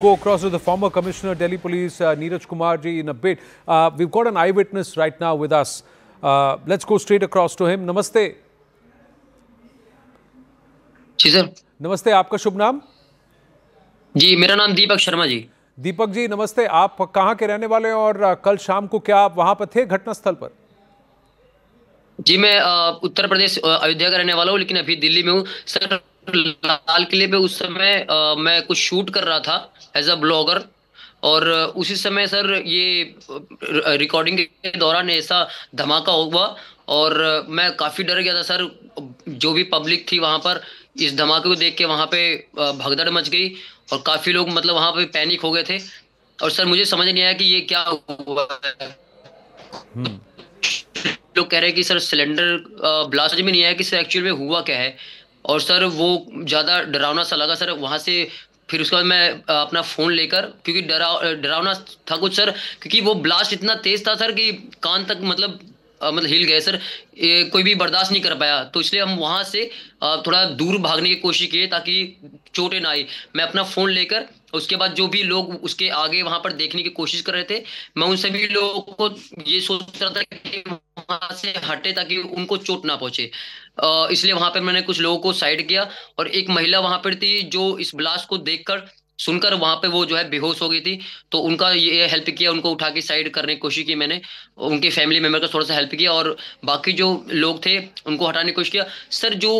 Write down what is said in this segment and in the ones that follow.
Go across to the former Commissioner, Delhi Police, Neeraj Kumar ji, in a bit. We've got an eyewitness right now with us. Let's go straight across to him. Namaste. जी sir. नमस्ते, आपका शुभ नाम? जी, मेरा नाम दीपक शर्मा जी। दीपक जी नमस्ते, आप कहाँ के रहने वाले हैं और कल शाम को क्या आप वहां पर थे घटनास्थल पर? जी, मैं उत्तर प्रदेश अयोध्या का रहने वाला हूँ, लेकिन अभी दिल्ली में हूँ सर। लाल किले पे उस समय मैं कुछ शूट कर रहा था एज अ ब्लॉगर, और उसी समय सर ये रिकॉर्डिंग के दौरान ऐसा धमाका हुआ और मैं काफ़ी डर गया था सर। जो भी पब्लिक थी वहाँ पर इस धमाके को देख के वहाँ पे भगदड़ मच गई और काफ़ी लोग मतलब वहाँ पे पैनिक हो गए थे। और सर मुझे समझ नहीं आया कि ये क्या हुआ है। लोग कह रहे हैं कि सर सिलेंडर ब्लास्ट में नहीं आया कि सर एक्चुअल में हुआ क्या है। और सर वो ज़्यादा डरावना सा लगा सर वहाँ से। फिर उसके बाद मैं अपना फ़ोन लेकर, क्योंकि डरावना था कुछ सर, क्योंकि वो ब्लास्ट इतना तेज़ था सर कि कान तक मतलब हिल गए सर। ये कोई भी बर्दाश्त नहीं कर पाया, तो इसलिए हम वहाँ से थोड़ा दूर भागने की कोशिश किए ताकि चोटें ना आई। मैं अपना फ़ोन लेकर उसके बाद जो भी लोग उसके आगे वहाँ पर देखने की कोशिश कर रहे थे, मैं उन सभी लोगों को ये सोच रहा था कि वहाँ से हटे ताकि उनको चोट ना पहुंचे। इसलिए वहां पर मैंने कुछ लोगों को साइड किया और एक महिला वहां पर थी जो इस ब्लास्ट को देखकर सुनकर वहां पे वो जो है बेहोश हो गई थी। तो उनका ये हेल्प किया, उनको उठा के साइड करने की कोशिश की मैंने। उनके फैमिली मेंबर का थोड़ा सा हेल्प किया और बाकी जो लोग थे उनको हटाने की कोशिश किया सर। जो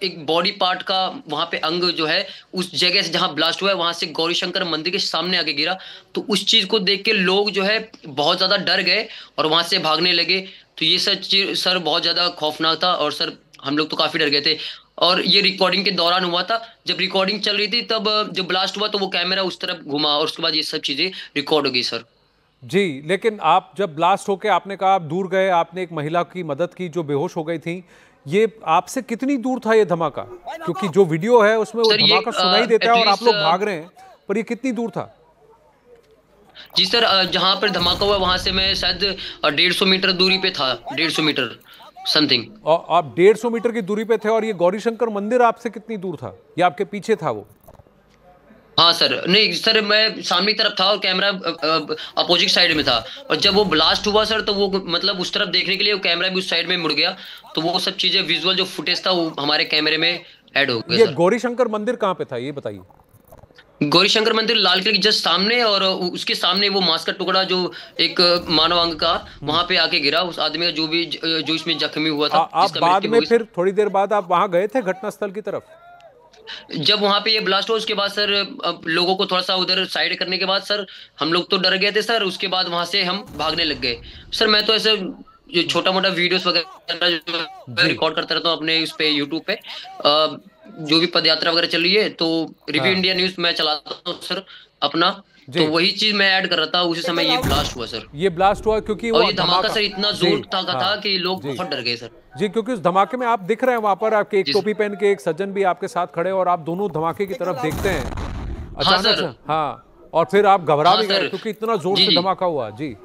एक बॉडी पार्ट का वहां पे अंग जो है उस जगह से जहां ब्लास्ट हुआ है वहां से गौरी शंकर मंदिर के सामने आके गिरा। तो उस चीज को देख के लोग जो है बहुत ज्यादा डर गए और वहां से भागने लगे। तो ये सर बहुत ज़्यादा खौफनाक था और सर हम लोग तो काफ़ी डर गए थे। और ये रिकॉर्डिंग के दौरान हुआ था, जब रिकॉर्डिंग चल रही थी तब जब ब्लास्ट हुआ तो वो कैमरा उस तरफ घुमा और उसके बाद ये सब चीज़ें रिकॉर्ड हो गई सर। जी, लेकिन आप जब ब्लास्ट होके आपने कहा आप दूर गए, आपने एक महिला की मदद की जो बेहोश हो गई थी। ये आपसे कितनी दूर था ये धमाका? क्योंकि जो वीडियो है उसमें वो धमाका सुनाई देता है और आप लोग भाग रहे हैं, पर ये कितनी दूर था? जी सर, जहाँ पर धमाका हुआ वहां से मैं शायद 150 मीटर दूरी पे था, 150 मीटर समथिंग। और आप 150 मीटर की दूरी पे थे और ये गौरी शंकर मंदिर आपसे कितनी दूर था या आपके पीछे था वो? हाँ सर, नहीं सर मैं सामने की तरफ था और कैमरा अपोजिट साइड में था। और जब वो ब्लास्ट हुआ सर तो वो मतलब उस तरफ देखने के लिए वो कैमरा भी उस साइड में मुड़ गया। तो वो सब चीजें विजुअल जो फुटेज था वो हमारे कैमरे में ऐड हो गया ये सर। गौरी शंकर मंदिर कहाँ पे था ये बताइए? गौरी शंकर मंदिर लाल किले के जस्ट सामने, और उसके सामने वो मांस का टुकड़ा जो एक मानव अंग का वहां पे आके गिरा उस आदमी का, जो इसमें जख्मी हुआ था आप जिसका बाद मृत्यु में हो गई। फिर थोड़ी देर बाद आप वहां गए थे घटनास्थल की तरफ? जब वहां पे ये ब्लास्ट हुआ उसके बाद सर लोगों को थोड़ा सा उधर साइड करने के बाद सर हम लोग तो डर गए थे सर। उसके बाद वहां से हम भागने लग गए सर। मैं तो ऐसे जो छोटा मोटा वीडियोस वगैरह जो जी रिकॉर्ड करता रहता हूँ अपने उस पे यूट्यूब पे, जो भी पदयात्रा वगैरह चल रही है तो रिव्यू हाँ इंडिया न्यूज मैं चलाता हूँ सर अपना। तो जी। वही चीज मैं ऐड कर रहा था उसी समय ये ब्लास्ट हुआ सर। ये ब्लास्ट हुआ क्योंकि और वो ये धमाका धमाका। सर इतना जी जोर का हाँ था कि लोग जी बहुत डर गए सर। जी, क्योंकि उस धमाके में आप दिख रहे हैं वहां पर, आपके एक जी सर। टोपी पहन के एक सज्जन भी आपके साथ खड़े और आप दोनों धमाके की तरफ देखते हैं हाँ अचानक सर। से। हाँ, और फिर आप घबरा हाँ भी गए सर। क्योंकि इतना जोर जी से जी। धमाका हुआ। जी,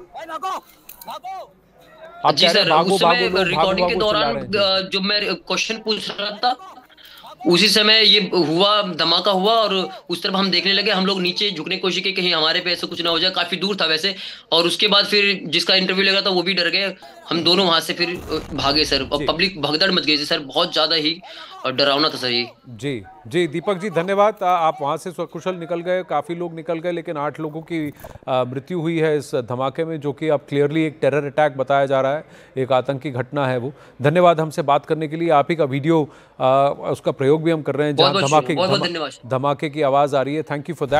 आप जी कह रहे हैं सर, भागो उस समय भागो, लोग भागो रिकॉर्डिंग के भागो चिल्ला दौरान रहे हैं। जी जो मैं क्वेश्चन पूछ रहा था उसी समय ये हुआ, धमाका हुआ और उस तरफ हम देखने लगे। हम लोग नीचे झुकने की कोशिश की कहीं हमारे पे ऐसा कुछ ना हो जाए, काफी दूर था वैसे। और उसके बाद फिर जिसका इंटरव्यू लगा था वो भी डर गए। हम दोनों वहां से फिर भागे सर, और जी पब्लिक भगदड़ मच गई थी सर, बहुत ज्यादा ही डरावना था सर ये। जी जी, दीपक जी धन्यवाद। आप वहाँ से सकुशल निकल गए, काफ़ी लोग निकल गए, लेकिन 8 लोगों की मृत्यु हुई है इस धमाके में, जो कि अब क्लियरली एक टेरर अटैक बताया जा रहा है, एक आतंकी घटना है वो। धन्यवाद हमसे बात करने के लिए। आप ही का वीडियो उसका प्रयोग भी हम कर रहे हैं बहुत जहाँ बहुत धमाके बहुत बहुत धन्यवाद। धमाके की आवाज़ आ रही है। Thank you for that.